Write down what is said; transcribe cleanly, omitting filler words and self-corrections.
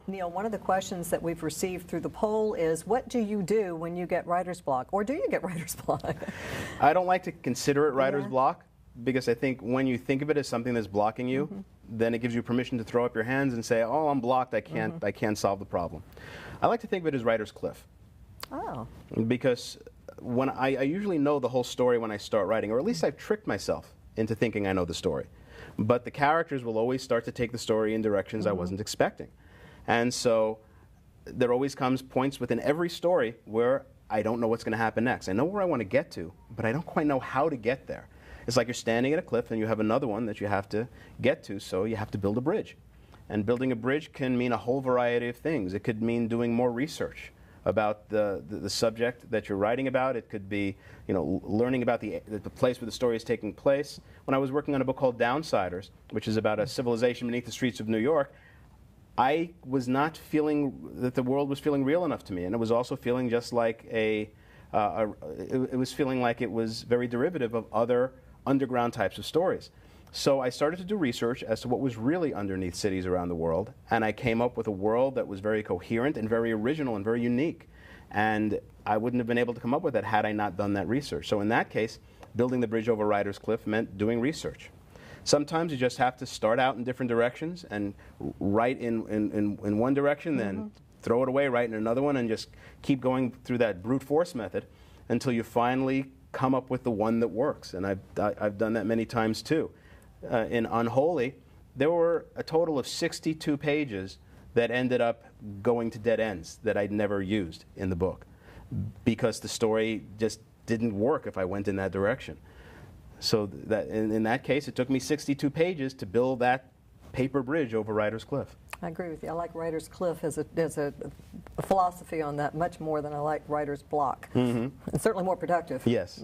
Neal, one of the questions that we've received through the poll is, what do you do when you get writer's block? Or do you get writer's block? I don't like to consider it writer's block, because I think when you think of it as something that's blocking you, then it gives you permission to throw up your hands and say, oh, I'm blocked, I can't solve the problem. I like to think of it as writer's cliff. Oh. Because when I usually know the whole story when I start writing, or at least I've tricked myself into thinking I know the story. But the characters will always start to take the story in directions I wasn't expecting. And so there always comes points within every story where I don't know what's going to happen next. I know where I want to get to, but I don't quite know how to get there. It's like you're standing at a cliff and you have another one that you have to get to, so you have to build a bridge. And building a bridge can mean a whole variety of things. It could mean doing more research about the subject that you're writing about. It could be, you know, learning about the place where the story is taking place. When I was working on a book called Downsiders, which is about a civilization beneath the streets of New York, I was not feeling that the world was feeling real enough to me, and it was also feeling just like it was feeling like it was very derivative of other underground types of stories. So I started to do research as to what was really underneath cities around the world, and I came up with a world that was very coherent and very original and very unique. And I wouldn't have been able to come up with it had I not done that research. So in that case, building the bridge over Writer's Cliff meant doing research. Sometimes you just have to start out in different directions and write in one direction, then throw it away, write in another one, and just keep going through that brute force method until you finally come up with the one that works. And I've done that many times too. In Unholy, there were a total of 62 pages that ended up going to dead ends that I'd never used in the book because the story just didn't work if I went in that direction. So that in that case, it took me 62 pages to build that paper bridge over Writer's Cliff. I agree with you. I like Writer's Cliff as a philosophy on that much more than I like Writer's Block. It's certainly more productive. Yes.